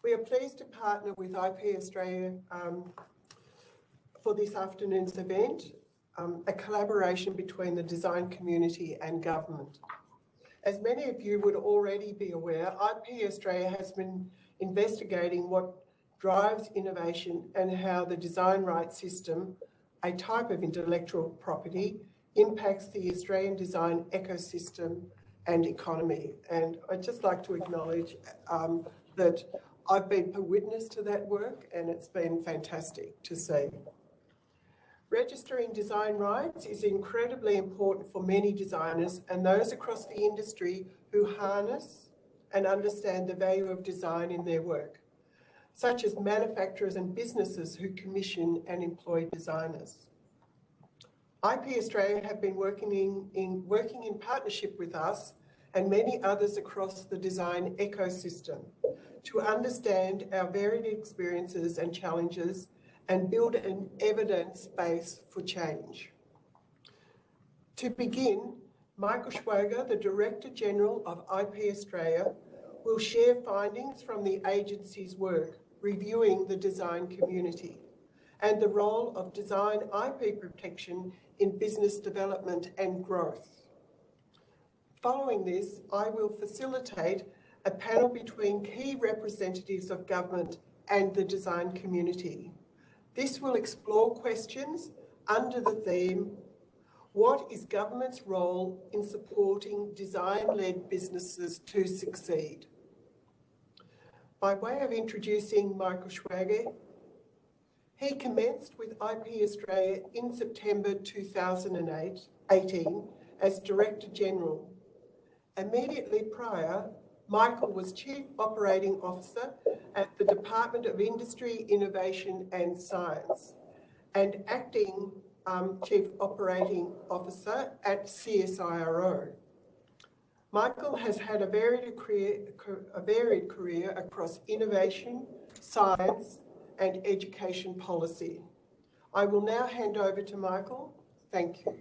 We are pleased to partner with IP Australia for this afternoon's event, a collaboration between the design community and government. As many of you would already be aware, IP Australia has been investigating what drives innovation and how the design rights system, a type of intellectual property, impacts the Australian design ecosystem and economy. And I'd just like to acknowledge that I've been a witness to that work, and it's been fantastic to see. Registering design rights is incredibly important for many designers and those across the industry who harness and understand the value of design in their work, such as manufacturers and businesses who commission and employ designers. IP Australia have been working in partnership with us and many others across the design ecosystem to understand our varied experiences and challenges and build an evidence base for change. To begin, Michael Schwager, the Director General of IP Australia, will share findings from the agency's work reviewing the design community and the role of design IP protection in business development and growth. Following this, I will facilitate a panel between key representatives of government and the design community. This will explore questions under the theme, what is government's role in supporting design-led businesses to succeed? By way of introducing Michael Schwager, he commenced with IP Australia in September 2018 as Director General. Immediately prior, Michael was Chief Operating Officer at the Department of Industry, Innovation and Science and Acting Chief Operating Officer at CSIRO. Michael has had a varied career across innovation, science and education policy. I will now hand over to Michael. Thank you.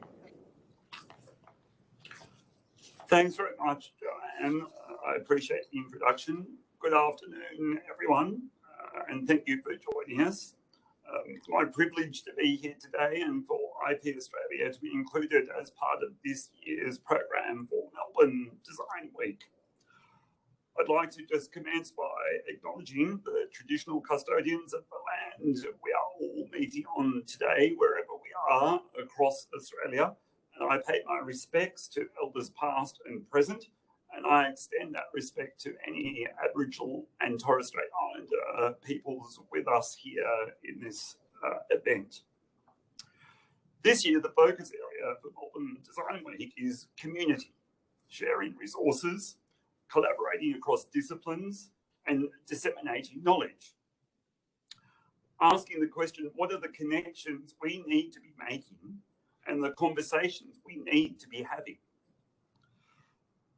Thanks very much, Joanne. I appreciate the introduction. Good afternoon, everyone, and thank you for joining us. It's my privilege to be here today and for IP Australia to be included as part of this year's program for Melbourne Design Week. I'd like to just commence by acknowledging the traditional custodians of the land we are all meeting on today, wherever we are across Australia. And I pay my respects to elders past and present, and I extend that respect to any Aboriginal and Torres Strait Islander peoples with us here in this event. This year, the focus area for Melbourne Design Week is community, sharing resources, collaborating across disciplines, and disseminating knowledge. Asking the question, what are the connections we need to be making and the conversations we need to be having?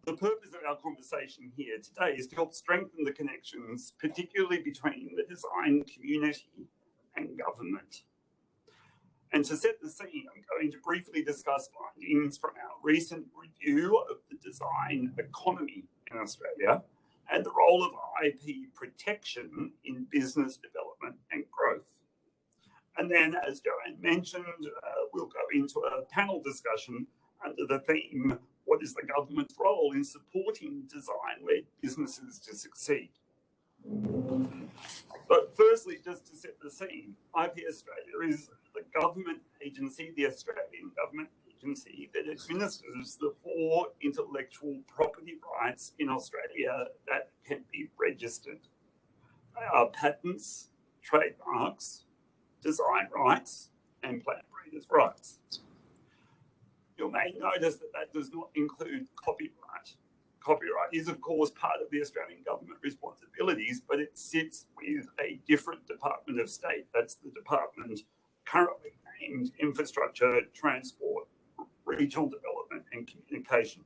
The purpose of our conversation here today is to help strengthen the connections, particularly between the design community and government. And to set the scene, I'm going to briefly discuss findings from our recent review of the design economy in Australia and the role of IP protection in business development and growth. And then, as Joanne mentioned, we'll go into a panel discussion under the theme, what is the government's role in supporting design-led businesses to succeed? But firstly, just to set the scene, IP Australia is the government agency, the Australian government agency that administers the 4 intellectual property rights in Australia that can be registered. They are patents, trademarks, design rights, and plant breeders' rights. You may notice that that does not include copyright. Copyright is, of course, part of the Australian government responsibilities, but it sits with a different Department of State. That's the department currently named Infrastructure, Transport, Regional Development and Communication.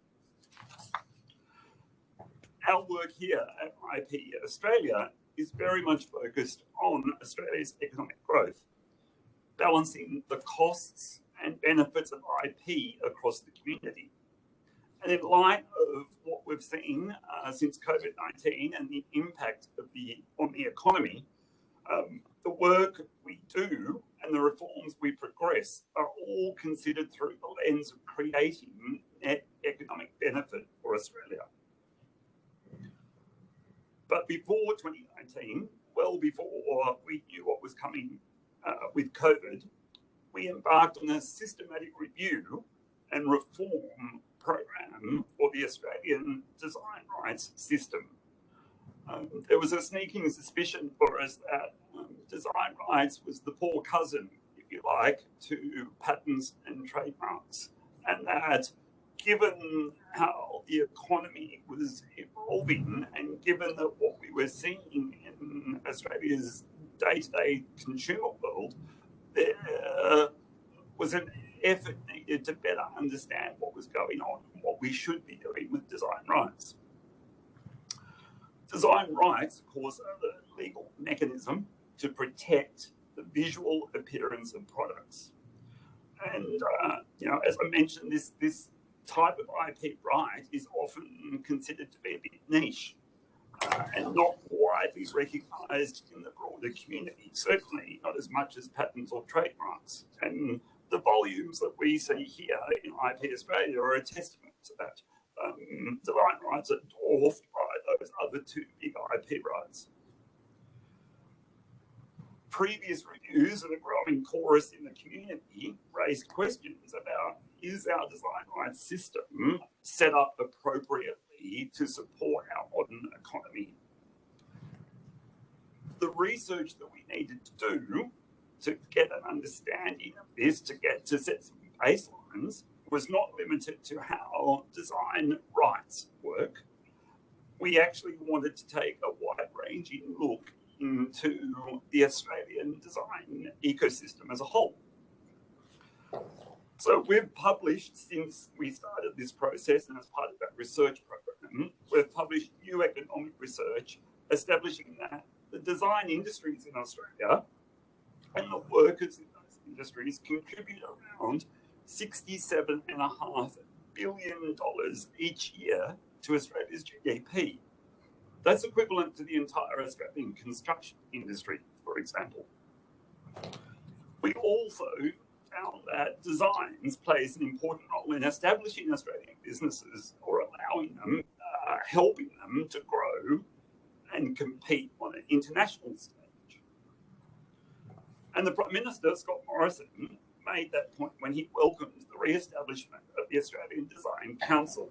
Our work here at IP Australia is very much focused on Australia's economic growth, balancing the costs and benefits of IP across the community. And in light of what what we've seen since COVID-19 and the impact of on the economy, the work we do and the reforms we progress are all considered through the lens of creating net economic benefit for Australia. But before 2019, well before we knew what was coming with COVID, we embarked on a systematic review and reform program for the Australian design rights system. There was a sneaking suspicion for us that design rights was the poor cousin, if you like, to patents and trademarks, and that given how the economy was evolving and given that what we were seeing in Australia's day-to-day consumer world, there was an effort needed to better understand what was going on and what we should be doing with design rights. Design rights, of course, are the legal mechanism to protect the visual appearance of products. And, as I mentioned, this type of IP right is often considered to be a bit niche and not widely recognised in the broader community, certainly not as much as patents or trademarks. And the volumes that we see here in IP Australia are a testament to that. Design rights are dwarfed by those other two big IP rights. Previous reviews of the growing chorus in the community raised questions about, is our design rights system set up appropriately to support our modern economy? The research that we needed to do to get an understanding of this, to set some baselines, was not limited to how design rights work. We actually wanted to take a wide-ranging look into the Australian design ecosystem as a whole. So we've published, since we started this process and as part of that research program, we've published new economic research establishing that the design industries in Australia and the workers in those industries contribute around $67.5 billion each year to Australia's GDP. That's equivalent to the entire Australian construction industry, for example. We also found that designs plays an important role in establishing Australian businesses or allowing them, helping them to grow and compete on an international stage. And the Prime Minister, Scott Morrison, made that point when he welcomed the re-establishment of the Australian Design Council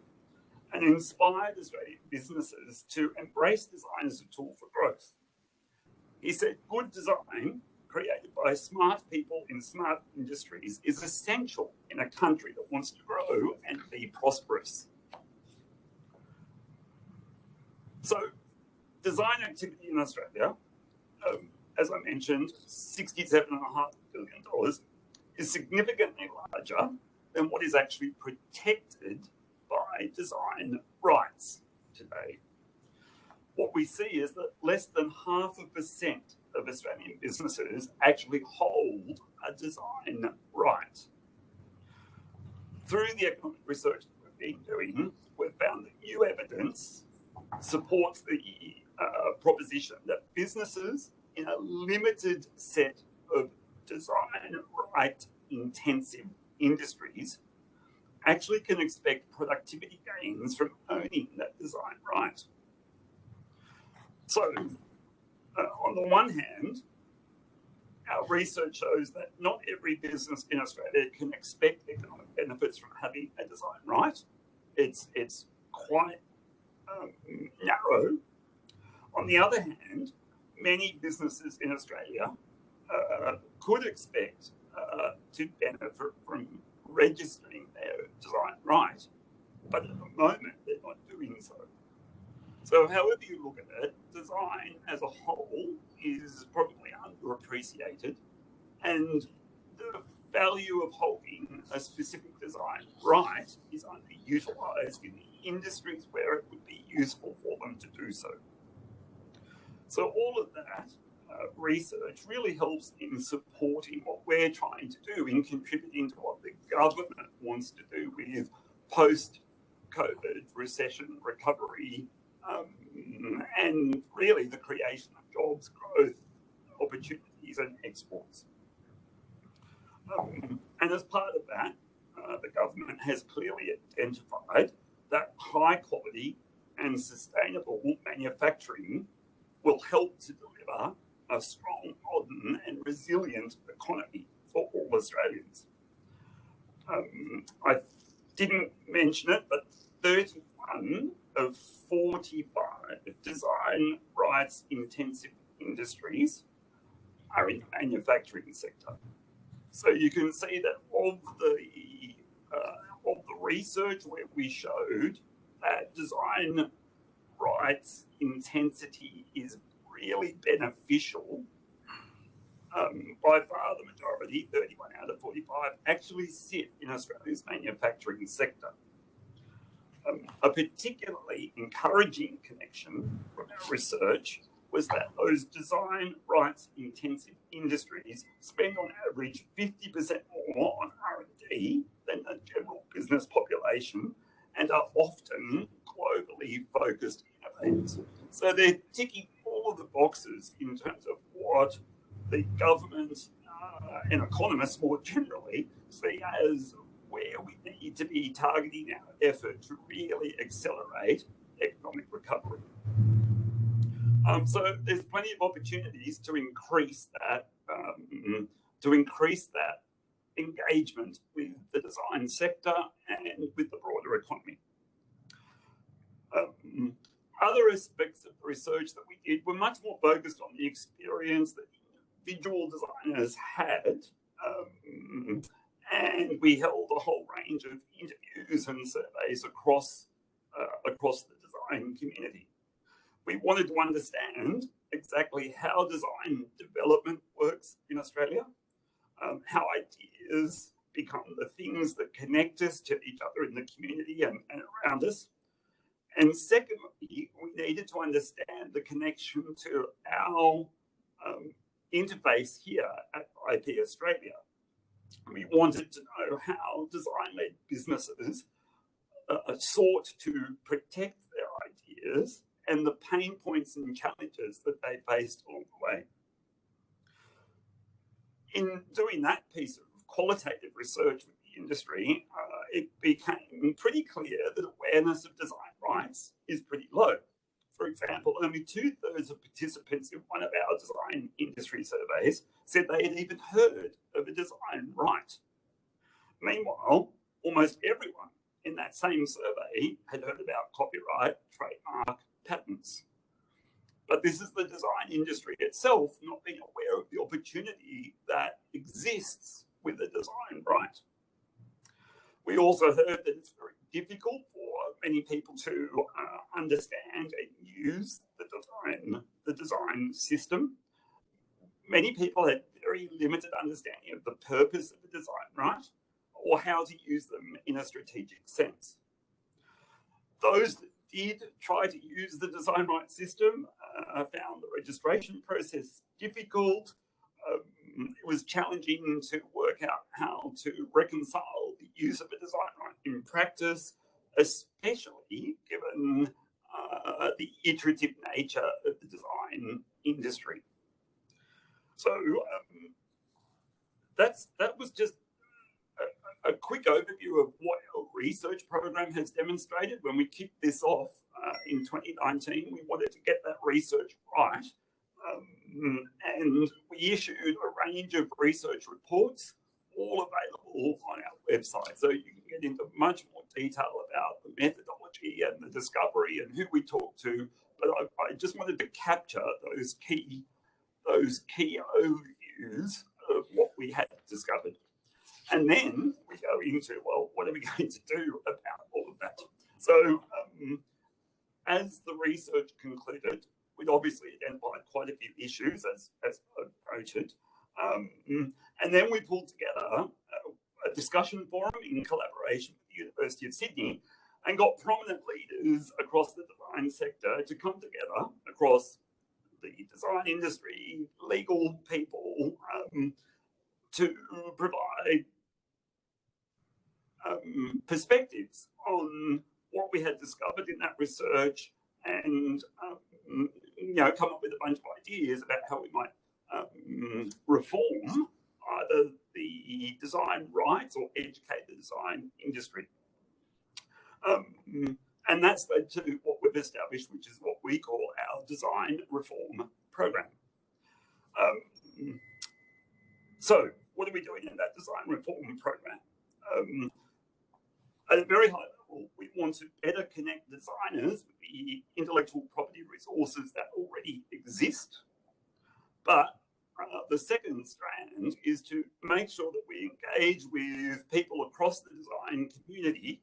and inspired Australian businesses to embrace design as a tool for growth. He said, good design created by smart people in smart industries is essential in a country that wants to grow and be prosperous. So, design activity in Australia, as I mentioned, $67.5 billion, is significantly larger than what is actually protected by design rights today. What we see is that less than 0.5% of Australian businesses actually hold a design right. Through the economic research that we've been doing, we've found that new evidence supports the proposition that businesses in a limited set of design right intensive industries actually can expect productivity gains from owning that design right. So, on the one hand, our research shows that not every business in Australia can expect economic benefits from having a design right. It's quite narrow. On the other hand, many businesses in Australia could expect to benefit from registering their design right, but at the moment they're not doing so. So however you look at it, design as a whole is probably underappreciated, and the value of holding a specific design right is underutilised in the industries where it would be useful for them to do so. So all of that research really helps in supporting what we're trying to do in contributing to what the government wants to do with post COVID, recession, recovery, and really the creation of jobs, growth, opportunities and exports. And as part of that, the government has clearly identified that high quality and sustainable manufacturing will help to deliver a strong, modern and resilient economy for all Australians. I didn't mention it, but 31 of 45 design rights intensive industries are in the manufacturing sector. So you can see that of the research where we showed that design rights intensity is really beneficial, by far the majority, 31 out of 45, actually sit in Australia's manufacturing sector. A particularly encouraging connection from our research was that those design rights intensive industries spend on average 50% more on R&D than the general business population and are often globally focused innovators. So they're ticking all of the boxes in terms of what the government and economists more generally see as where we need to be targeting our effort to really accelerate economic recovery. So there's plenty of opportunities to increase that engagement with the design sector and with the broader economy. Other aspects of the research that we did were much more focused on the experience that individual designers had, and we held a whole range of interviews and surveys across the design community. We wanted to understand exactly how design development works in Australia, how ideas become the things that connect us to each other in the community and around us. And secondly, we needed to understand the connection to our interface here at IP Australia. We wanted to know how design-led businesses sought to protect their ideas and the pain points and challenges that they faced along the way. In doing that piece of qualitative research with the industry, it became pretty clear that awareness of design rights is pretty low. For example, only 2/3 of participants in one of our design industry surveys said they had even heard of a design right. Meanwhile, almost everyone in that same survey had heard about copyright, trademark, patents. But this is the design industry itself not being aware of the opportunity that exists with a design right. We also heard that it's very difficult for many people to understand and use the design system. Many people had very limited understanding of the purpose of the design right or how to use them in a strategic sense. Those that did try to use the design right system found the registration process difficult. It was challenging to work out how to reconcile the use of a design right in practice, especially given the iterative nature of the design industry. So that was just a quick overview of what our research program has demonstrated. When we kicked this off in 2019, we wanted to get that research right. And we issued a range of research reports, all available on our website. So you can get into much more detail about the methodology and the discovery and who we talked to. But I just wanted to capture those key overviews of what we had discovered. And then we go into, well, what are we going to do about all of that? So as the research concluded, we'd obviously identified quite a few issues, as I noted. And then we pulled together a discussion forum in collaboration with the University of Sydney and got prominent leaders across the design sector to come together across the design industry, legal people, to provide perspectives on what we had discovered in that research and come up with a bunch of ideas about how we might reform either the design rights or educate the design industry. And that's led to what we've established, which is what we call our design reform program. So what are we doing in that design reform program? At a very high level, we want to better connect designers with the intellectual property resources that already exist. But the second strand is to make sure that we engage with people across the design community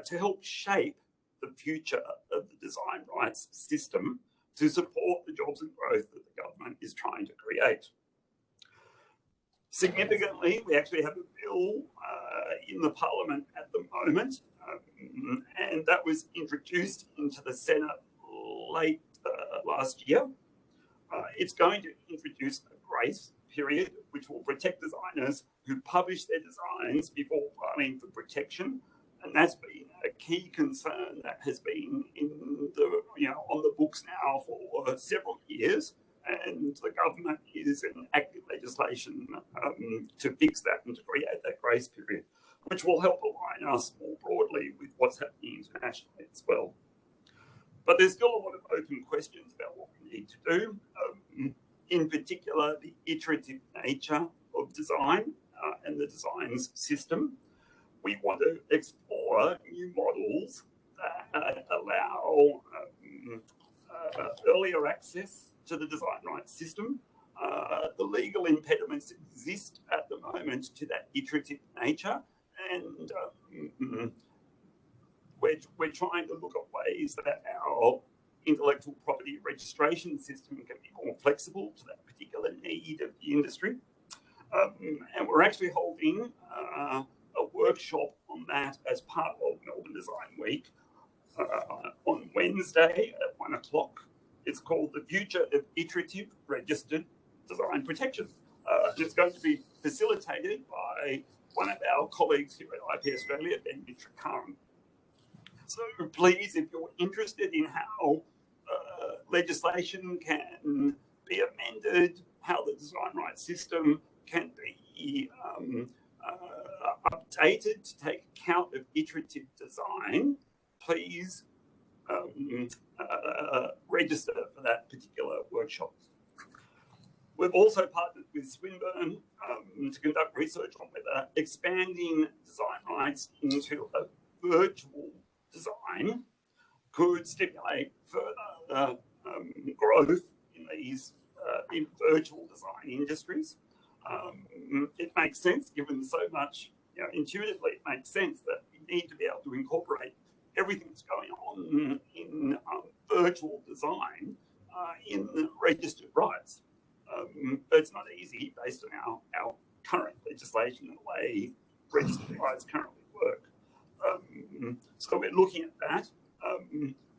to help shape the future of the design rights system to support the jobs and growth that the government is trying to create. Significantly, we actually have a bill in the Parliament at the moment, and that was introduced into the Senate late last year. It's going to introduce a grace period which will protect designers who publish their designs before filing for protection, and that's been a key concern that has been on the books now for several years. And the government is enacting legislation to fix that and to create that grace period, which will help align us more broadly with what's happening internationally as well. But there's still a lot of open questions about what we need to do, in particular the iterative nature of design and the designs system. We want to explore new models that allow earlier access to the design rights system. The legal impediments exist at the moment to that iterative nature, and we're trying to look at ways that our intellectual property registration system can be more flexible to that particular need of the industry. And we're actually holding a workshop on that as part of Melbourne Design Week on Wednesday at 1 o'clock. It's called The Future of Iterative Registered Design Protection. And it's going to be facilitated by one of our colleagues here at IP Australia, Ben Mitrakaran. So please, if you're interested in how legislation can be amended, how the design rights system can be updated to take account of iterative design, please register for that particular workshop. We've also partnered with Swinburne to conduct research on whether expanding design rights into a virtual design could stimulate further growth in these in virtual design industries. It makes sense, given so much, intuitively it makes sense that we need to be able to incorporate everything that's going on in virtual design in registered rights. But it's not easy based on our current legislation and the way registered rights currently work. So we're looking at that.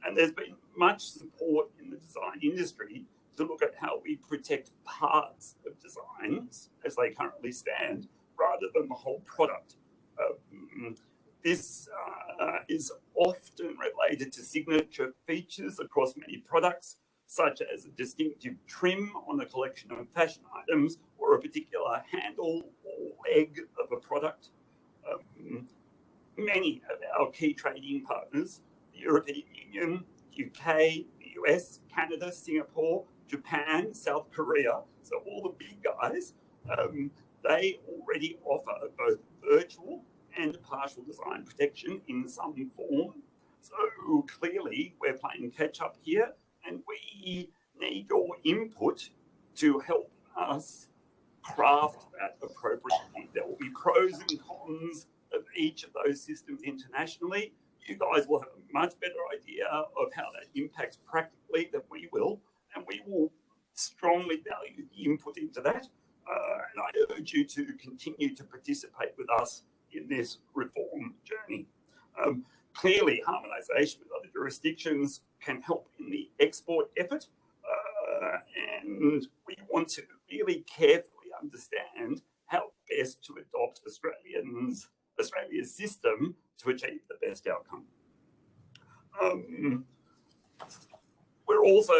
And there's been much support in the design industry to look at how we protect parts of designs as they currently stand, rather than the whole product. This is often related to signature features across many products, such as a distinctive trim on a collection of fashion items or a particular handle or leg of a product. Many of our key trading partners, the European Union, UK, the US, Canada, Singapore, Japan, South Korea, so all the big guys, they already offer both virtual and partial design protection in some form. So clearly we're playing catch up here, and we need your input to help us craft that appropriately. There will be pros and cons of each of those systems internationally. You guys will have a much better idea of how that impacts practically than we will, and we will strongly value the input into that. And I urge you to continue to participate with us in this reform journey. Clearly, harmonisation with other jurisdictions can help in the export effort, and we want to really carefully understand how best to adopt Australia's system to achieve the best outcome. We're also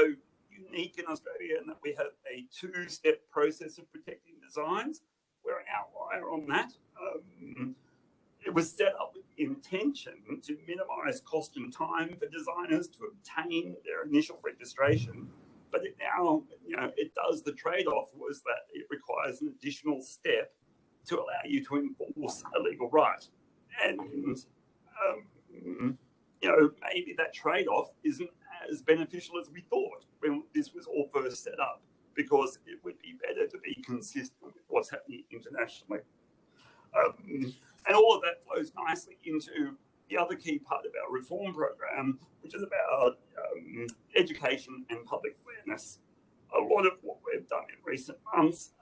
unique in Australia in that we have a two-step process of protecting designs. We're an outlier on that. It was set up with the intention to minimise cost and time for designers to obtain their initial registration, but it now, it does the trade-off was that it requires an additional step to allow you to enforce a legal right. And, maybe that trade-off isn't as beneficial as we thought when this was all first set up, because it would be better to be consistent with what's happening internationally. And all of that flows nicely into the other key part of our reform program, which is about education and public awareness. A lot of what we've done in recent months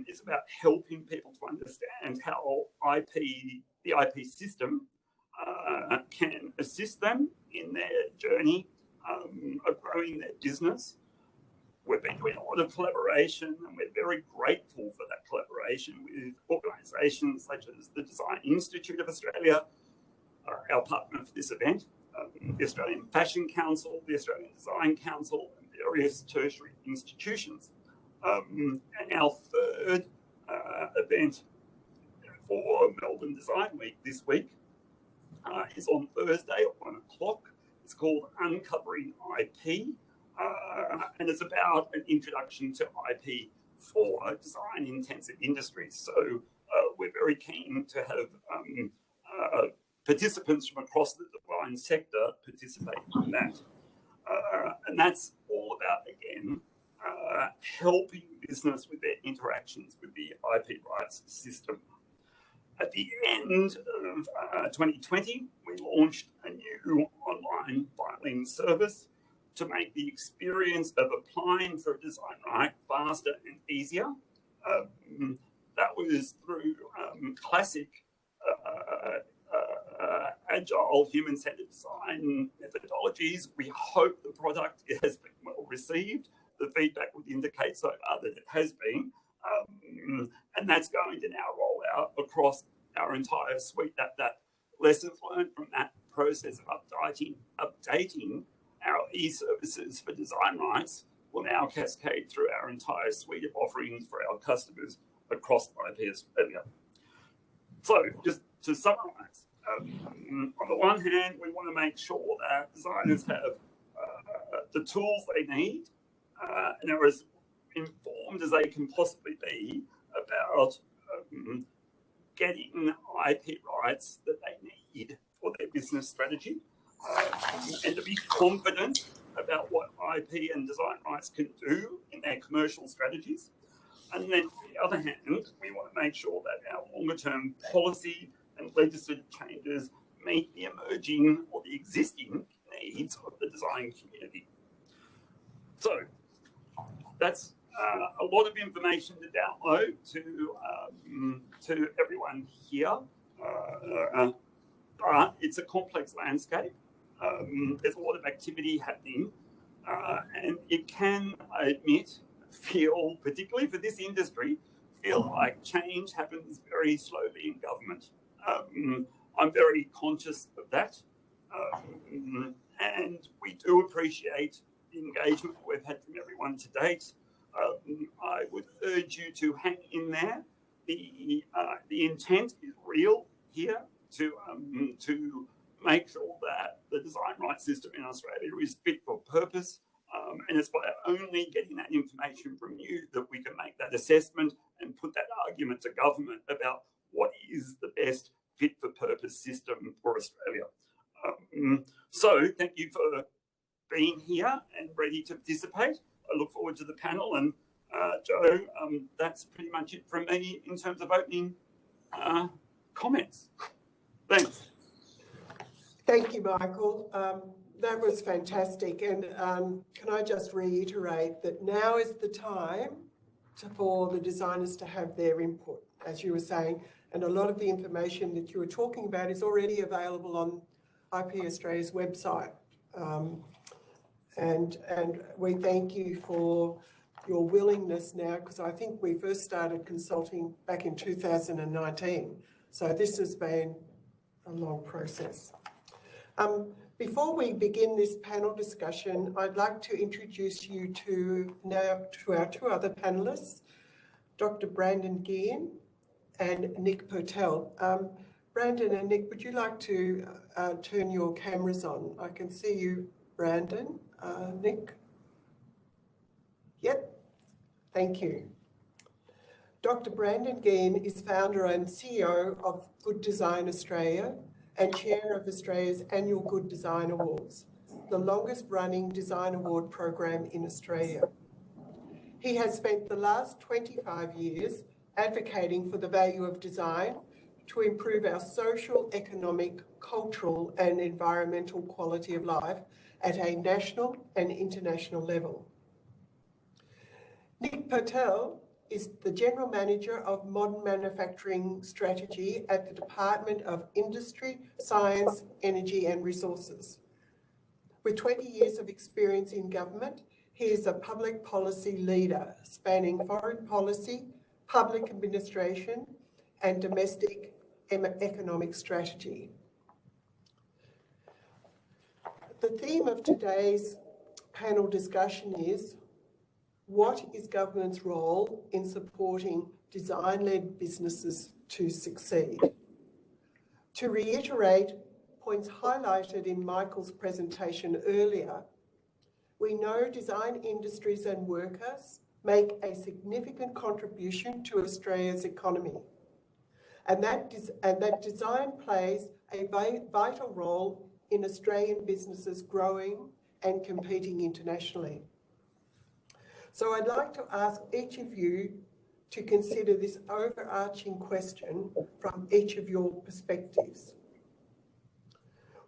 is about helping people to understand how the IP system can assist them in their journey of growing their business. We've been doing a lot of collaboration, and we're very grateful for that collaboration with organisations such as the Design Institute of Australia, our partner for this event, the Australian Fashion Council, the Australian Design Council, and various tertiary institutions. And our third event for Melbourne Design Week this week is on Thursday at 1 o'clock. It's called Uncovering IP. And it's about an introduction to IP for design-intensive industries. So we're very keen to have participants from across the design sector participate in that. And that's all about, again, helping business with their interactions with the IP rights system. At the end of 2020, we launched a new online filing service to make the experience of applying for a design right faster and easier. That was through classic agile human-centered design methodologies. We hope the product has been well received. The feedback would indicate so far that it has been. And that's going to now roll out across our entire suite. That lessons learned from that process of updating our e-services for design rights will now cascade through our entire suite of offerings for our customers across IP Australia. So just to summarise, on the one hand, we want to make sure that designers have the tools they need and are as informed as they can possibly be about getting IP rights that they need for their business strategy. And to be confident about what IP and design rights can do in their commercial strategies. And then, on the other hand, we want to make sure that our longer-term policy and legislative changes meet the emerging or the existing needs of the design community. So that's a lot of information to download to everyone here, but it's a complex landscape. There's a lot of activity happening, and it can, I admit, feel, particularly for this industry, feel like change happens very slowly in government. I'm very conscious of that, and we do appreciate the engagement we've had from everyone to date. I would urge you to hang in there. The intent is real here to make sure that the design rights system in Australia is fit for purpose. And it's by only getting that information from you that we can make that assessment and put that argument to government about what is the best fit for purpose system for Australia. So thank you for being here and ready to participate. I look forward to the panel, and Joe, that's pretty much it from me in terms of opening comments. Thanks. Thank you, Michael. That was fantastic. And can I just reiterate that now is the time for the designers to have their input, as you were saying. And a lot of the information that you were talking about is already available on IP Australia's website. And we thank you for your willingness now, because I think we first started consulting back in 2019. So this has been a long process. Before we begin this panel discussion, I'd like to introduce you to our two other panellists, Dr. Brandon Gien and Nick Purtell. Brandon and Nick, would you like to turn your cameras on? I can see you, Brandon. Nick? Yep, thank you. Dr. Brandon Gien is founder and CEO of Good Design Australia and chair of Australia's annual Good Design Awards, the longest running design award program in Australia. He has spent the last 25 years advocating for the value of design to improve our social, economic, cultural and environmental quality of life at a national and international level. Nick Purtell is the General Manager of Modern Manufacturing Strategy at the Department of Industry, Science, Energy and Resources. With 20 years of experience in government, he is a public policy leader spanning foreign policy, public administration and domestic economic strategy. The theme of today's panel discussion is: what is government's role in supporting design-led businesses to succeed? To reiterate points highlighted in Michael's presentation earlier, we know design industries and workers make a significant contribution to Australia's economy, and that design plays a vital role in Australian businesses growing and competing internationally. So I'd like to ask each of you to consider this overarching question from each of your perspectives.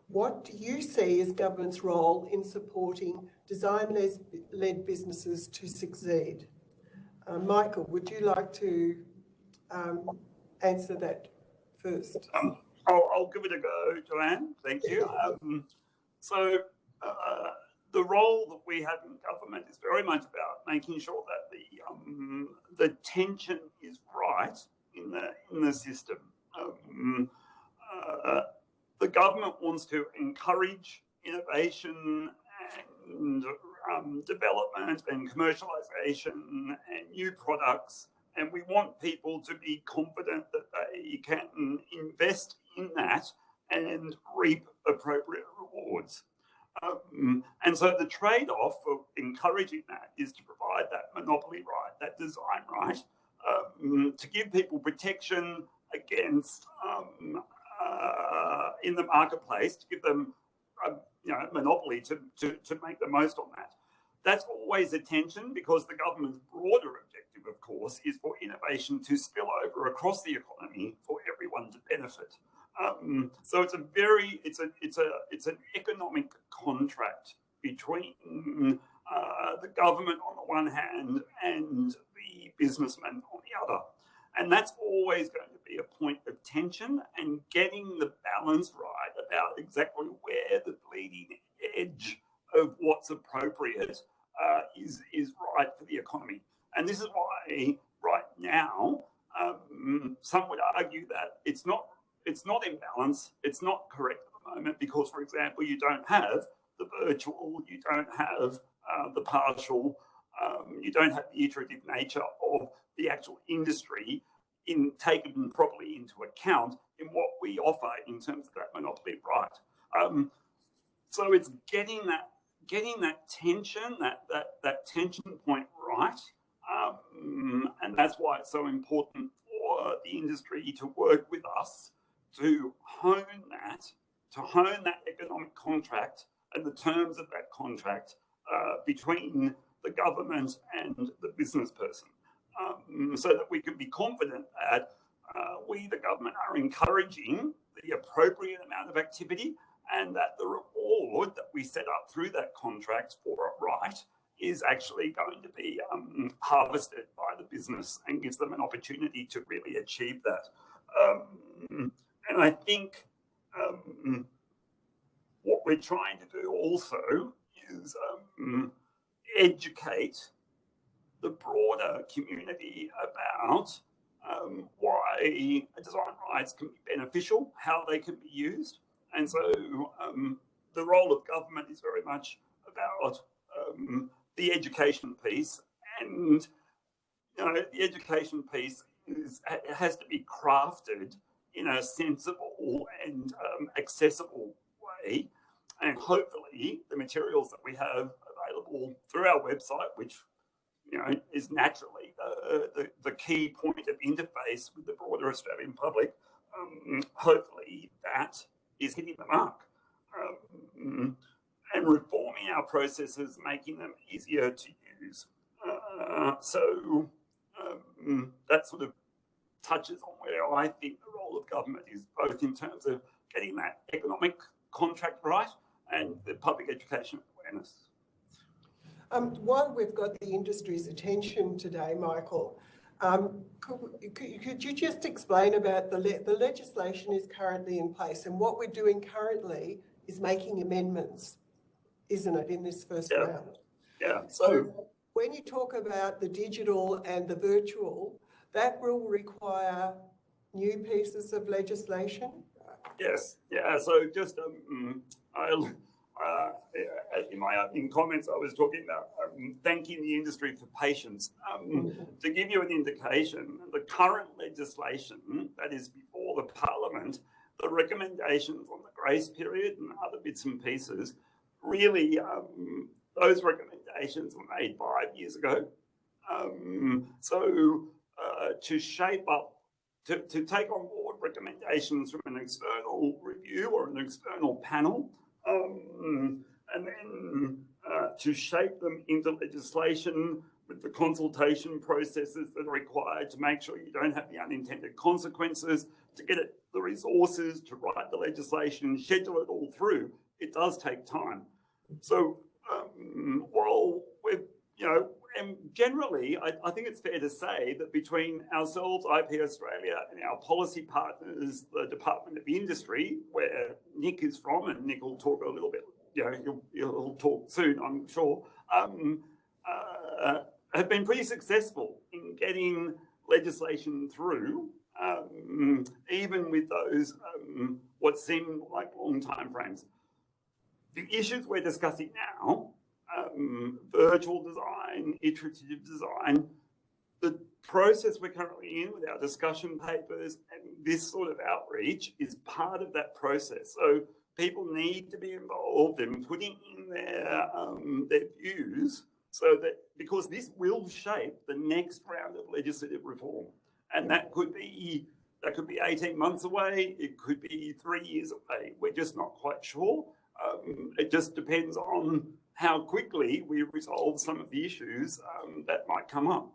What do you see as government's role in supporting design-led businesses to succeed? Michael, would you like to answer that first? I'll give it a go, Joanne. Thank you. The role that we have in government is very much about making sure that the tension is right in the system. The government wants to encourage innovation and development and commercialisation and new products, and we want people to be confident that they can invest in that and reap appropriate rewards. And so the trade-off of encouraging that is to provide that monopoly right, that design right, to give people protection against in the marketplace, to give them monopoly to make the most on that. That's always a tension, because the government's broader objective, of course, is for innovation to spill over across the economy for everyone to benefit. So it's an economic contract between the government on the one hand and the businessmen on the other. And that's always going to be a point of tension, and getting the balance right about exactly where the bleeding edge of what's appropriate is right for the economy. And this is why right now some would argue that it's not in balance, it's not correct at the moment, because, for example, you don't have the virtual, you don't have the partial, you don't have the iterative nature of the actual industry taken properly into account in what we offer in terms of that monopoly right. So it's getting that tension, that tension point right, and that's why it's so important for the industry to work with us to hone that economic contract and the terms of that contract between the government and the business person, so that we can be confident that we, the government, are encouraging the appropriate amount of activity, and that the reward that we set up through that contract for a right is actually going to be harvested by the business and gives them an opportunity to really achieve that. And I think what we're trying to do also is educate the broader community about why design rights can be beneficial, how they can be used. And so the role of government is very much about the education piece, and the education piece has to be crafted in a sensible and accessible way, and hopefully the materials that we have available through our website, which is naturally the key point of interface with the broader Australian public, hopefully that is hitting the mark. And reforming our processes, making them easier to use. So that sort of touches on where I think the role of government is, both in terms of getting that economic contract right and the public education awareness. While we've got the industry's attention today, Michael, could you just explain about the legislation is currently in place, and what we're doing currently is making amendments, isn't it, in this first round? Yeah. So when you talk about the digital and the virtual, that will require new pieces of legislation? Yes. Yeah. So just in my opening comments, I was talking about thanking the industry for patience. To give you an indication, the current legislation that is before the Parliament, the recommendations on the grace period and other bits and pieces, really, those recommendations were made 5 years ago. So to shape up, to take on board recommendations from an external review or an external panel, and then to shape them into legislation with the consultation processes that are required to make sure you don't have the unintended consequences, to get the resources to write the legislation, schedule it all through, it does take time. So while we're, and generally, I think it's fair to say that between ourselves, IP Australia, and our policy partners, the Department of Industry, where Nick is from, and Nick will talk a little bit, he'll talk soon, I'm sure, have been pretty successful in getting legislation through, even with those what seem like long time frames. The issues we're discussing now, virtual design, iterative design, the process we're currently in with our discussion papers and this sort of outreach is part of that process. So people need to be involved in putting in their views, so that, because this will shape the next round of legislative reform, and that could be 18 months away, it could be 3 years away. We're just not quite sure. It just depends on how quickly we resolve some of the issues that might come up.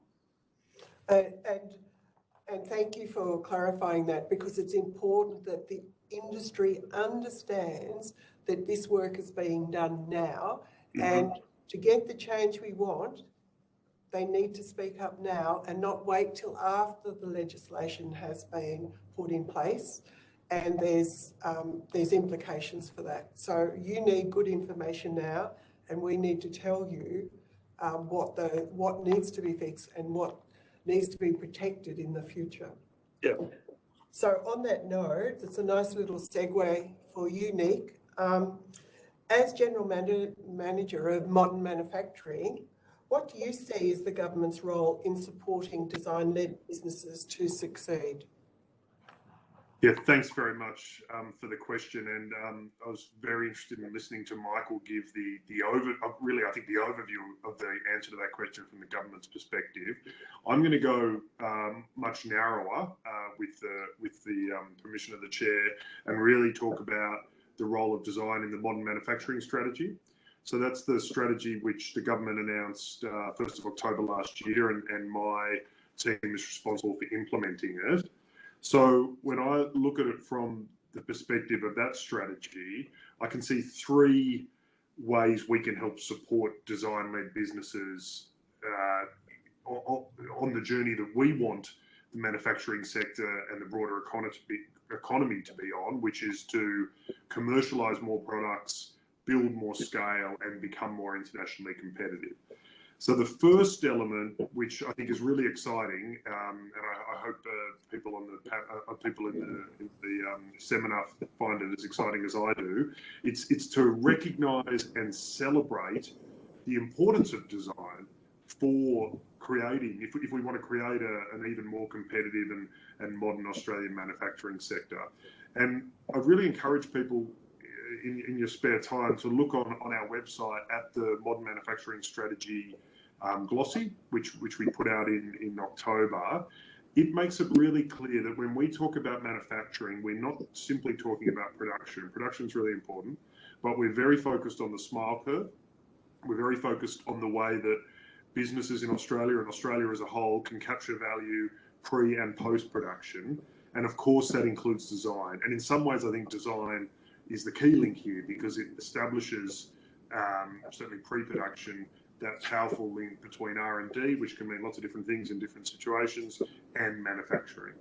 And thank you for clarifying that, because it's important that the industry understands that this work is being done now, and to get the change we want, they need to speak up now and not wait till after the legislation has been put in place, and there's implications for that. So you need good information now, and we need to tell you what needs to be fixed and what needs to be protected in the future. Yeah. So on that note, it's a nice little segue for you, Nick. As General Manager of Modern Manufacturing, what do you see as the government's role in supporting design-led businesses to succeed? Yeah, thanks very much for the question, and I was very interested in listening to Michael give the overview of the answer to that question from the government's perspective. I'm going to go much narrower with the permission of the chair, and really talk about the role of design in the modern manufacturing strategy. So that's the strategy which the government announced 1st of October last year, and my team is responsible for implementing it. So when I look at it from the perspective of that strategy, I can see 3 ways we can help support design-led businesses on the journey that we want the manufacturing sector and the broader economy to be on, which is to commercialise more products, build more scale, and become more internationally competitive. So the first element, which I think is really exciting, and I hope people on the people in the seminar find it as exciting as I do. It's to recognise and celebrate the importance of design for creating, if we want to create an even more competitive and modern Australian manufacturing sector. And I really encourage people in your spare time to look on our website at the Modern Manufacturing Strategy glossy, which we put out in October. It makes it really clear that when we talk about manufacturing, we're not simply talking about production. Production is really important, but we're very focused on the smile curve. We're very focused on the way that businesses in Australia and Australia as a whole can capture value pre and post production. And of course, that includes design. And in some ways, I think design is the key link here because it establishes, certainly pre-production, that powerful link between R&D, which can mean lots of different things in different situations, and manufacturing.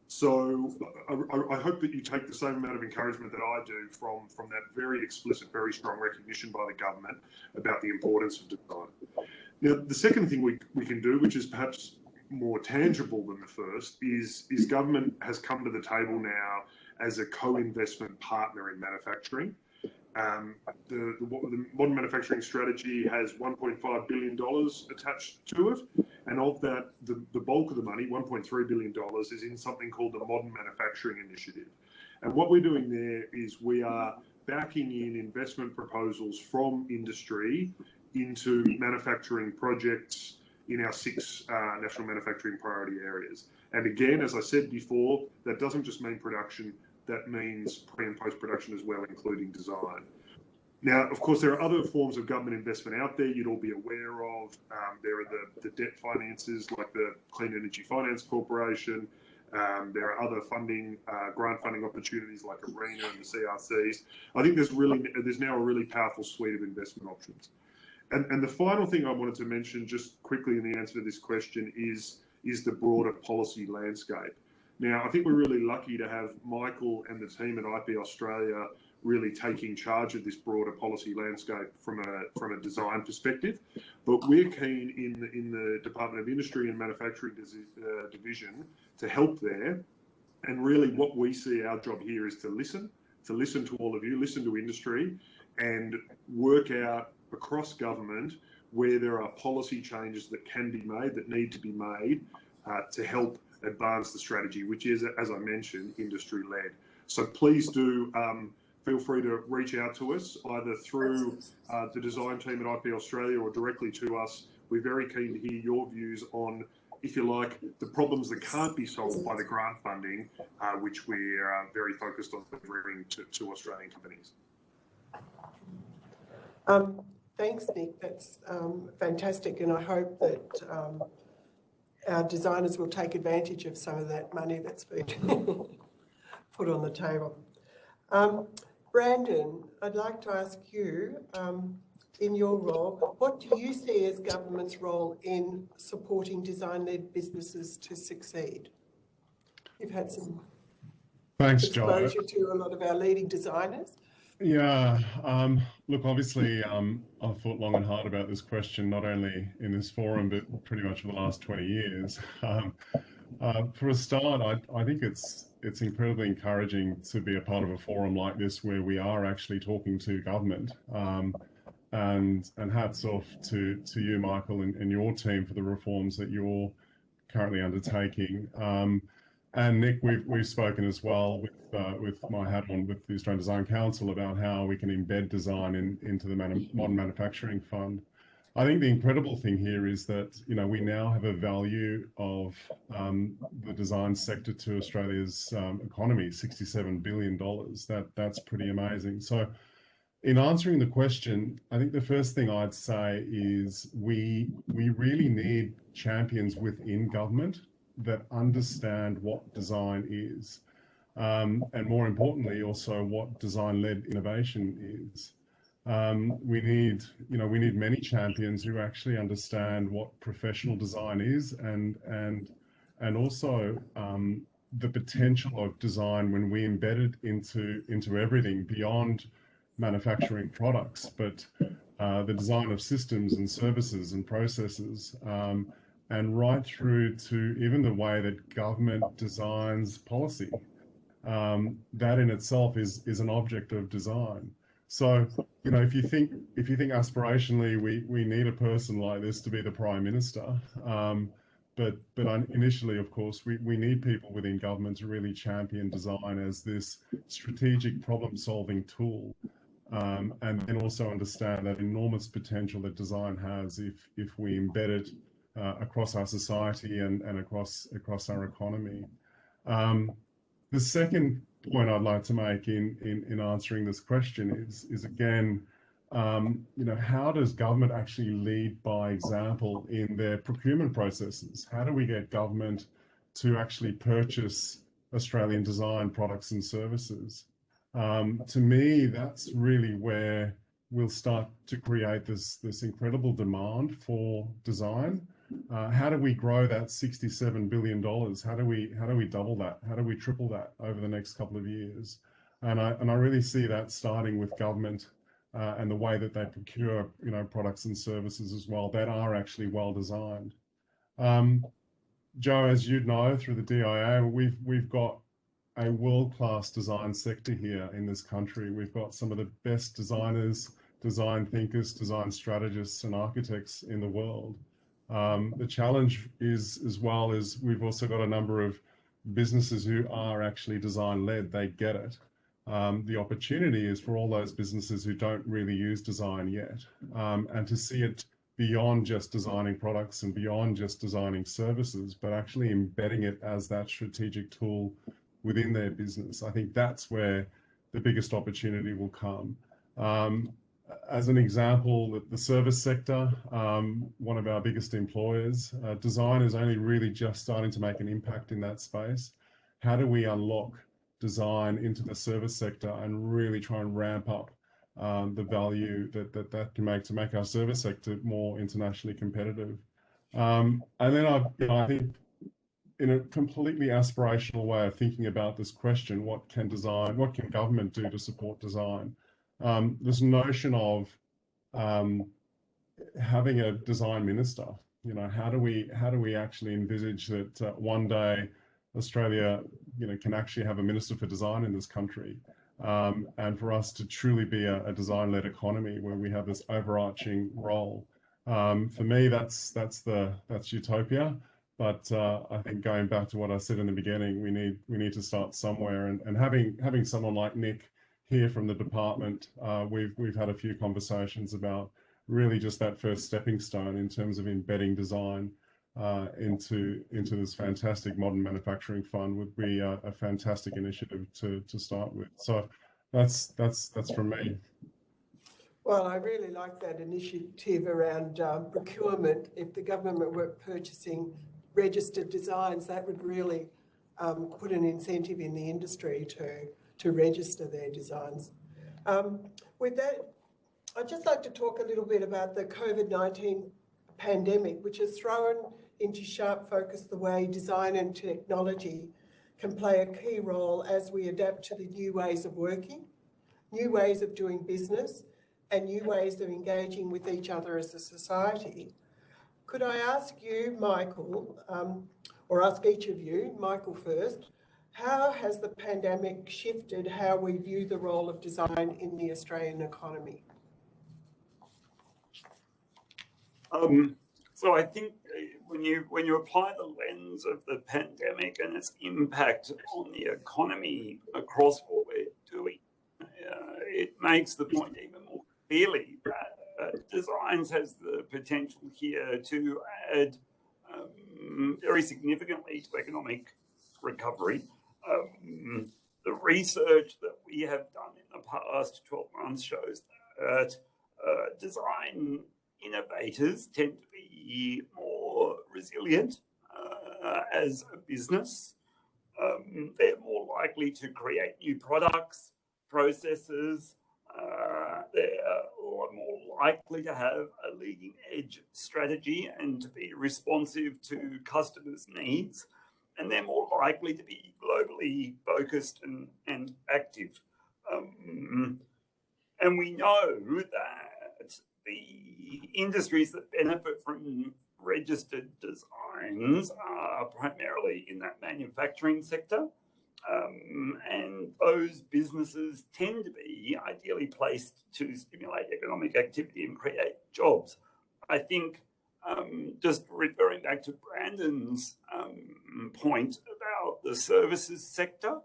So I hope that you take the same amount of encouragement that I do from that very explicit, very strong recognition by the government about the importance of design. Now, the second thing we can do, which is perhaps more tangible than the first, is government has come to the table now as a co-investment partner in manufacturing. The Modern Manufacturing Strategy has $1.5 billion attached to it, and of that, the bulk of the money, $1.3 billion, is in something called the Modern Manufacturing Initiative. And what we're doing there is we are backing in investment proposals from industry into manufacturing projects in our 6 national manufacturing priority areas. And again, as I said before, that doesn't just mean production, that means pre and post production as well, including design. Now, of course, there are other forms of government investment out there you'd all be aware of. There are the debt finances like the Clean Energy Finance Corporation. There are other funding, grant funding opportunities like ARENA and the CRCs. I think there's now a really powerful suite of investment options. And the final thing I wanted to mention just quickly in the answer to this question is the broader policy landscape. Now, I think we're really lucky to have Michael and the team at IP Australia really taking charge of this broader policy landscape from a design perspective. But we're keen in the Department of Industry and Manufacturing Division to help there. And really what we see our job here is to listen to all of you, listen to industry, and work out across government where there are policy changes that can be made, that need to be made to help advance the strategy, which is, as I mentioned, industry-led. So please do feel free to reach out to us either through the design team at IP Australia or directly to us. We're very keen to hear your views on, if you like, the problems that can't be solved by the grant funding, which we're very focused on delivering to Australian companies. Thanks, Nick. That's fantastic, and I hope that our designers will take advantage of some of that money that's been put on the table. Brandon, I'd like to ask you, in your role, what do you see as government's role in supporting design-led businesses to succeed? You've had some exposure to a lot of our leading designers. Yeah, look, obviously, I've thought long and hard about this question, not only in this forum, but pretty much for the last 20 years. For a start, I think it's incredibly encouraging to be a part of a forum like this where we are actually talking to government. And hats off to you, Michael, and your team for the reforms that you're currently undertaking. And Nick, we've spoken as well with my hat on with the Australian Design Council about how we can embed design into the Modern Manufacturing Fund. I think the incredible thing here is that, you know, we now have a value of the design sector to Australia's economy, $67 billion. That's pretty amazing. So in answering the question, I think the first thing I'd say is we really need champions within government that understand what design is, and more importantly, also what design-led innovation is. We need many champions who actually understand what professional design is, and also the potential of design when we embed it into everything beyond manufacturing products, but the design of systems and services and processes, and right through to even the way that government designs policy. That in itself is an object of design. So, you know, if you think aspirationally, we need a person like this to be the Prime Minister. But initially, of course, we need people within government to really champion design as this strategic problem-solving tool, and then also understand that enormous potential that design has if we embed it across our society and across our economy. The second point I'd like to make in answering this question is again, you know, how does government actually lead by example in their procurement processes? How do we get government to actually purchase Australian design products and services? To me, that's really where we'll start to create this incredible demand for design. How do we grow that $67 billion? How do we double that? How do we triple that over the next couple of years? And I really see that starting with government and the way that they procure, you know, products and services as well that are actually well designed. Joe, as you know, through the DIA, we've got a world-class design sector here in this country. We've got some of the best designers, design thinkers, design strategists, and architects in the world. The challenge is, as well, is we've also got a number of businesses who are actually design-led. They get it. The opportunity is for all those businesses who don't really use design yet, and to see it beyond just designing products and beyond just designing services, but actually embedding it as that strategic tool within their business. I think that's where the biggest opportunity will come. As an example, the service sector, one of our biggest employers, design is only really just starting to make an impact in that space. How do we unlock design into the service sector and really try and ramp up the value that can make to make our service sector more internationally competitive? And then I think in a completely aspirational way of thinking about this question, what can government do to support design? This notion of having a design minister, you know, how do we actually envisage that one day Australia, you know, can actually have a minister for design in this country, and for us to truly be a design-led economy where we have this overarching role. For me, that's utopia. But I think going back to what I said in the beginning, we need to start somewhere, and having someone like Nick here from the department, we've had a few conversations about really just that first stepping stone in terms of embedding design into this fantastic modern manufacturing fund would be a fantastic initiative to start with. So that's from me. Well, I really like that initiative around procurement. If the government were purchasing registered designs, that would really put an incentive in the industry to register their designs. With that, I'd just like to talk a little bit about the COVID-19 pandemic, which has thrown into sharp focus the way design and technology can play a key role as we adapt to the new ways of working, new ways of doing business, and new ways of engaging with each other as a society. Could I ask you, Michael, or ask each of you, Michael first, how has the pandemic shifted how we view the role of design in the Australian economy? So I think when you apply the lens of the pandemic and its impact on the economy across what we're doing, it makes the point even more clearly that designs has the potential here to add very significantly to economic recovery. The research that we have done in the past 12 months shows that design innovators tend to be more resilient as a business. They're more likely to create new products, processes. They're more likely to have a leading edge strategy and to be responsive to customers' needs. And they're more likely to be globally focused and active. And we know that the industries that benefit from registered designs are primarily in that manufacturing sector. And those businesses tend to be ideally placed to stimulate economic activity and create jobs. I think just referring back to Brandon's point about the services sector,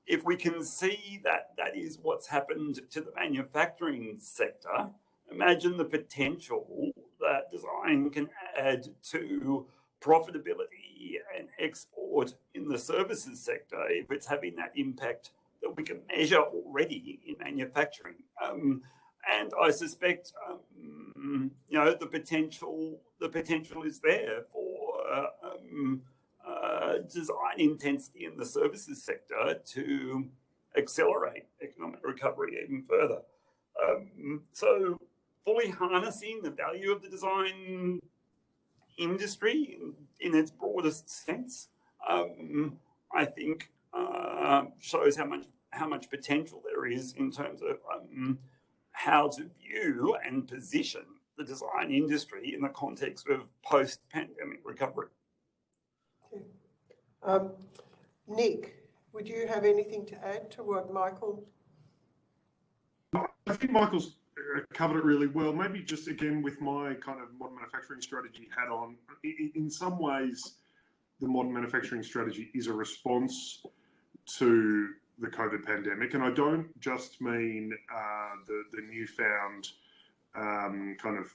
if we can see that that is what's happened to the manufacturing sector, imagine the potential that design can add to profitability and export in the services sector if it's having that impact that we can measure already in manufacturing. And I suspect, the potential is there for design intensity in the services sector to accelerate economic recovery even further. So fully harnessing the value of the design industry in its broadest sense, I think shows how much potential there is in terms of how to view and position the design industry in the context of post-pandemic recovery. Okay. Nick, would you have anything to add to what Michael? I think Michael's covered it really well. Maybe just again with my kind of modern manufacturing strategy hat on, in some ways, the modern manufacturing strategy is a response to the COVID pandemic. And I don't just mean the newfound kind of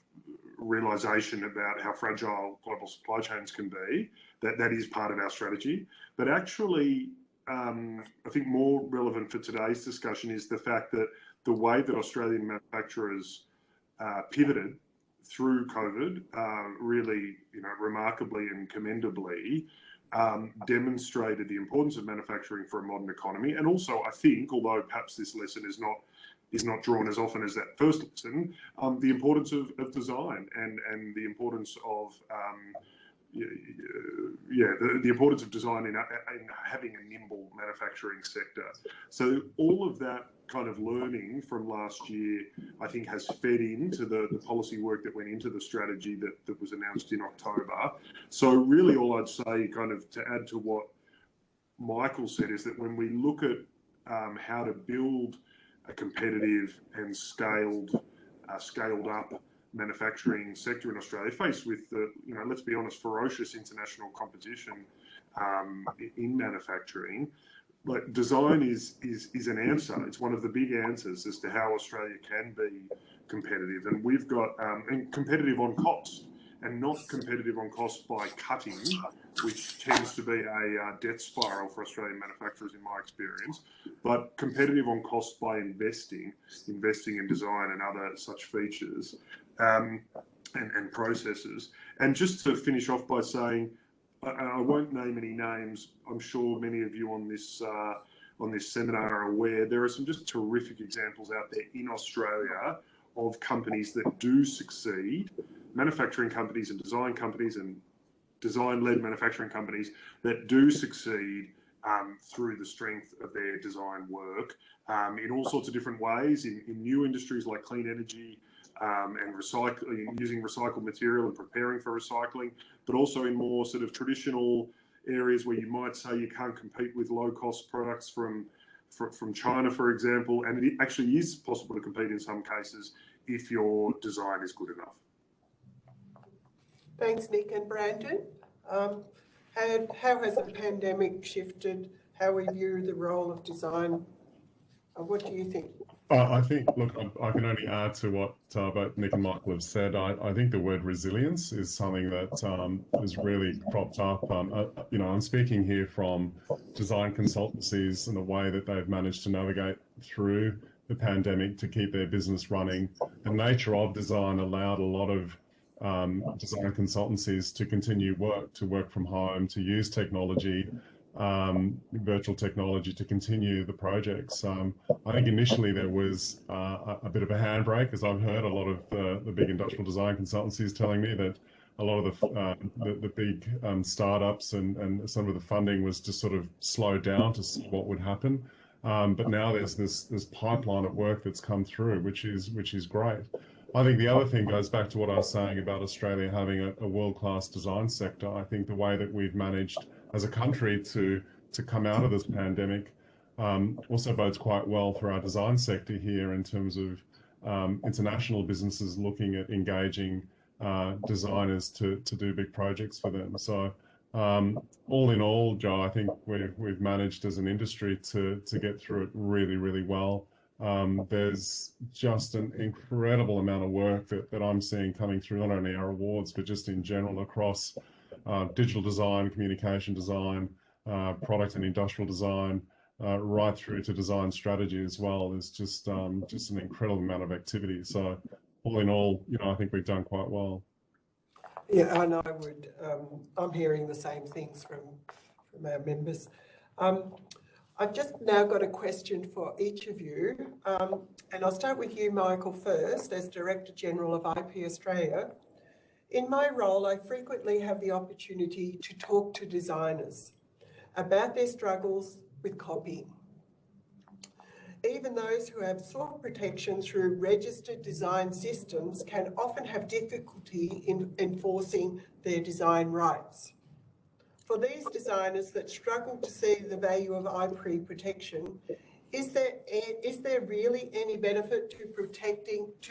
realization about how fragile global supply chains can be. That is part of our strategy. But actually, I think more relevant for today's discussion is the fact that the way that Australian manufacturers pivoted through COVID really, remarkably and commendably demonstrated the importance of manufacturing for a modern economy. And also, I think, although perhaps this lesson is not drawn as often as that first lesson, the importance of design and the importance of the importance of design in having a nimble manufacturing sector. So all of that kind of learning from last year, I think, has fed into the policy work that went into the strategy that was announced in October. So really all I'd say, kind of to add to what Michael said, is that when we look at how to build a competitive and scaled up manufacturing sector in Australia, faced with the, let's be honest, ferocious international competition in manufacturing, like design is an answer. It's one of the big answers as to how Australia can be competitive, and we've got and competitive on cost, and not competitive on cost by cutting, which tends to be a death spiral for Australian manufacturers in my experience, but competitive on cost by investing in design and other such features and processes. And just to finish off by saying, I won't name any names. I'm sure many of you on this seminar are aware there are some just terrific examples out there in Australia of companies that do succeed, manufacturing companies and design-led manufacturing companies that do succeed through the strength of their design work in all sorts of different ways, in new industries like clean energy, and recycling, using recycled material and preparing for recycling, but also in more sort of traditional areas where you might say you can't compete with low-cost products from China, for example, and it actually is possible to compete in some cases if your design is good enough. Thanks, Nick and Brandon. How has the pandemic shifted how we view the role of design? What do you think? I think, look, I can only add to what both Nick and Michael have said. I think the word resilience is something that has really cropped up. I'm speaking here from design consultancies and the way that they've managed to navigate through the pandemic to keep their business running. The nature of design allowed a lot of design consultancies to continue to work from home, to use technology, virtual technology to continue the projects. I think initially there was a bit of a handbrake, as I've heard a lot of the big industrial design consultancies telling me that a lot of the big startups and some of the funding was just sort of slowed down to see what would happen. But now there's this pipeline of work that's come through, which is great. I think the other thing goes back to what I was saying about Australia having a world-class design sector. I think the way that we've managed as a country to come out of this pandemic also bodes quite well for our design sector here in terms of international businesses looking at engaging designers to do big projects for them. So all in all, Joe, I think we've managed as an industry to get through it really, really well. There's just an incredible amount of work that I'm seeing coming through, not only our awards, but just in general across digital design, communication design, product and industrial design, right through to design strategy as well. There's just an incredible amount of activity. So all in all, I think we've done quite well. Yeah, and I would. I'm hearing the same things from our members. I've just now got a question for each of you, and I'll start with you, Michael, first, as Director General of IP Australia. In my role, I frequently have the opportunity to talk to designers about their struggles with copying. Even those who have sought protection through registered design systems can often have difficulty in enforcing their design rights. For these designers that struggle to see the value of IP protection, is there really any benefit to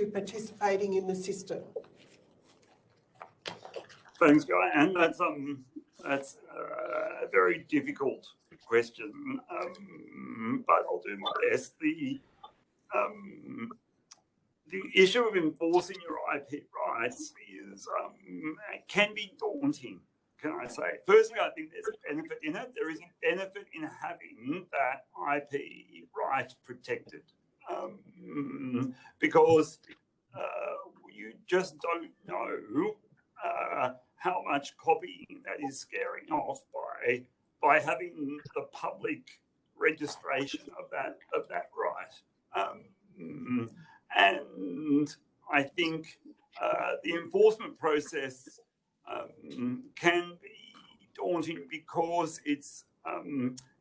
participating in the system? Thanks, Guy. And that's a very difficult question, but I'll do my best. The issue of enforcing your IP rights can be daunting. Can I say? Firstly, I think there's a benefit in it. There is a benefit in having that IP right protected, because you just don't know how much copying that is scaring off by having the public registration of that right. And I think the enforcement process can be daunting because it's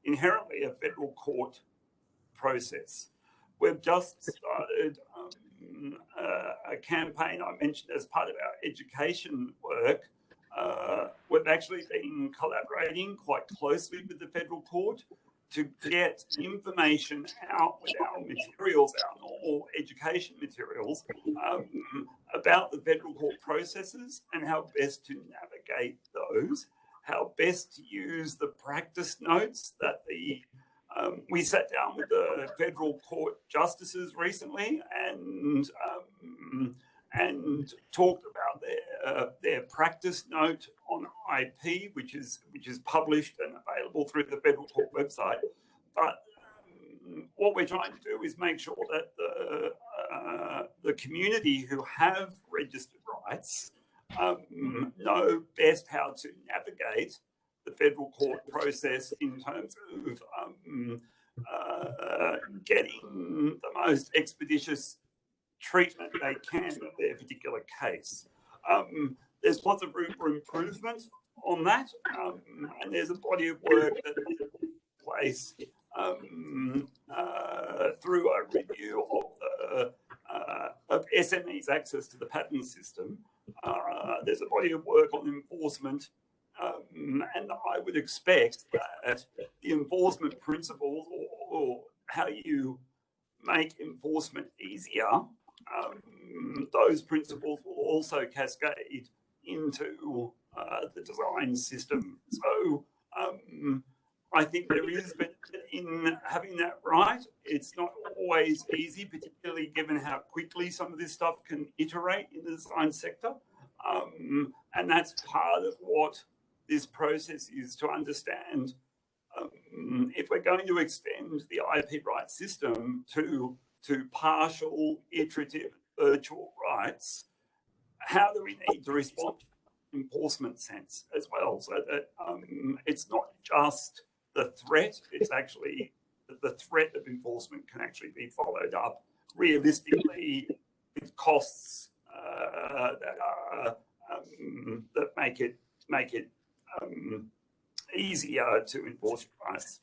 inherently a federal court process. We've just started a campaign I mentioned as part of our education work. We've actually been collaborating quite closely with the federal court to get information out with our materials, our normal education materials, about the federal court processes and how best to navigate those, how best to use the practice notes that we sat down with the federal court justices recently and talked about their practice note on IP, which is published and available through the federal court website. But what we're trying to do is make sure that the community who have registered rights know best how to navigate the federal court process in terms of getting the most expeditious treatment they can of their particular case. There's lots of room for improvement on that, and there's a body of work that is in place through a review of SMEs' access to the patent system. There's a body of work on enforcement, and I would expect that the enforcement principles or how you make enforcement easier, those principles will also cascade into the design system. So I think there is benefit in having that right. It's not always easy, particularly given how quickly some of this stuff can iterate in the design sector. And that's part of what this process is, to understand if we're going to extend the IP rights system to partial, iterative, virtual rights, how do we need to respond to enforcement sense as well, so that it's not just the threat, it's actually the threat of enforcement can actually be followed up realistically with costs that make it easier to enforce rights.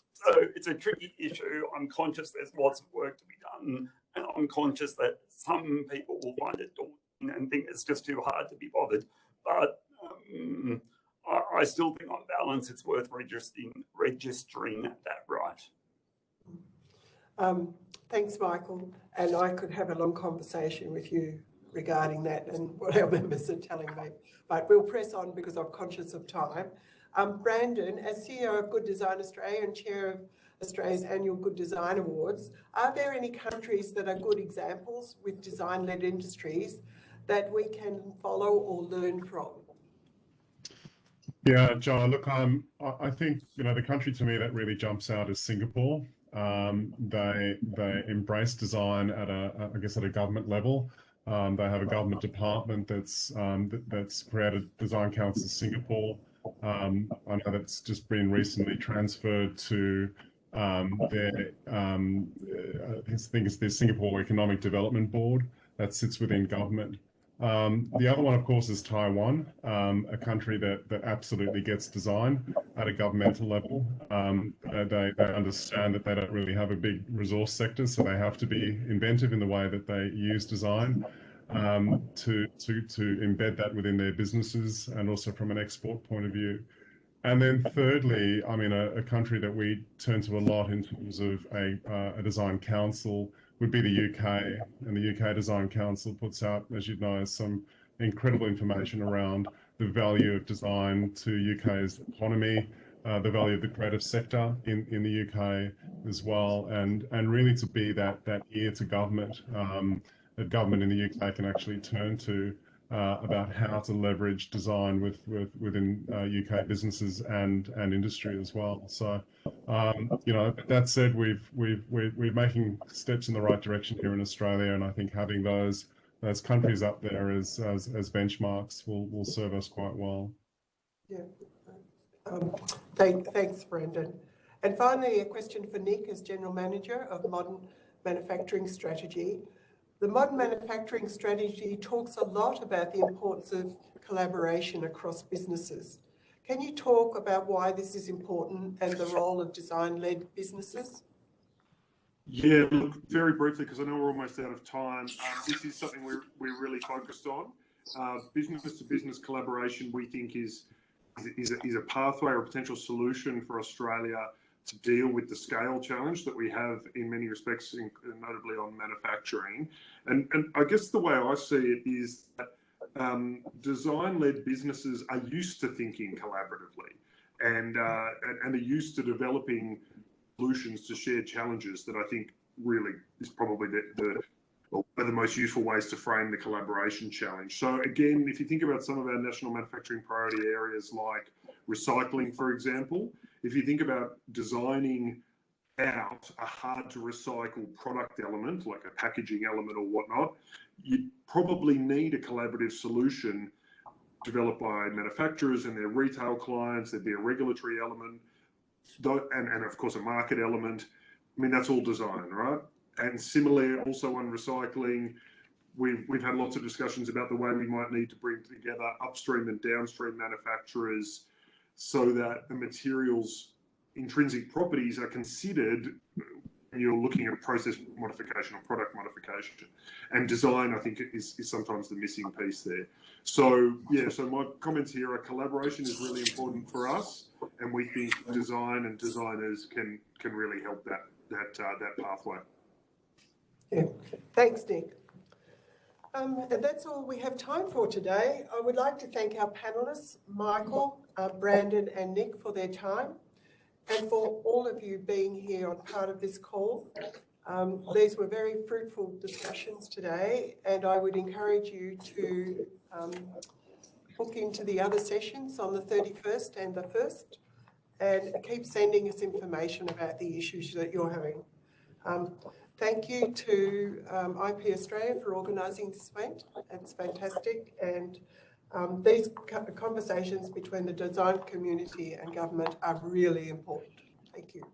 it's a tricky issue. I'm conscious there's lots of work to be done, and I'm conscious that some people will find it daunting and think it's just too hard to be bothered. But I still think on balance it's worth registering that right. Thanks, Michael. And I could have a long conversation with you regarding that and what our members are telling me. But we'll press on because I'm conscious of time. Brandon, as CEO of Good Design Australia and Chair of Australia's annual Good Design Awards, are there any countries that are good examples with design-led industries that we can follow or learn from? Yeah, John, look, I think, the country to me that really jumps out is Singapore. They embrace design at a government level. They have a government department that's created Design Council Singapore. I know that's just been recently transferred to their I think it's the Singapore Economic Development Board that sits within government. The other one, of course, is Taiwan, a country that absolutely gets design at a governmental level. They understand that they don't really have a big resource sector, so they have to be inventive in the way that they use design to embed that within their businesses and also from an export point of view. And then thirdly, I mean, a country that we turn to a lot in terms of a design council would be the UK. And the UK Design Council puts out, as you know, some incredible information around the value of design to UK's economy, the value of the creative sector in the UK as well, and really to be that ear to government that government in the UK can actually turn to about how to leverage design within UK businesses and industry as well. So, that said, we're making steps in the right direction here in Australia, and I think having those countries up there as benchmarks will serve us quite well. Yeah. Thanks, Brendan. And finally, a question for Nick as General Manager of Modern Manufacturing Strategy. The Modern Manufacturing Strategy talks a lot about the importance of collaboration across businesses. Can you talk about why this is important and the role of design-led businesses? Yeah, look, very briefly, because I know we're almost out of time. This is something we're really focused on. Business-to-business collaboration, we think, is a pathway or a potential solution for Australia to deal with the scale challenge that we have in many respects, notably on manufacturing. And I guess the way I see it is that design-led businesses are used to thinking collaboratively and are used to developing solutions to shared challenges that I think really is probably one of the most useful ways to frame the collaboration challenge. So again, if you think about some of our national manufacturing priority areas like recycling, for example, if you think about designing out a hard to recycle product element, like a packaging element or whatnot, you probably need a collaborative solution developed by manufacturers and their retail clients. There'd be a regulatory element and of course a market element. I mean, that's all design, right? And similarly, also on recycling, we've had lots of discussions about the way we might need to bring together upstream and downstream manufacturers so that the materials' intrinsic properties are considered when you're looking at process modification or product modification. And design, I think, is sometimes the missing piece there. So, yeah, so my comments here are collaboration is really important for us, and we think design and designers can really help that pathway. Yeah, thanks, Nick. And that's all we have time for today. I would like to thank our panellists, Michael, Brandon and Nick, for their time and for all of you being here on part of this call. These were very fruitful discussions today, and I would encourage you to book into the other sessions on the 31st and the 1st and keep sending us information about the issues that you're having. Thank you to IP Australia for organising this event. It's fantastic, and these conversations between the design community and government are really important. Thank you.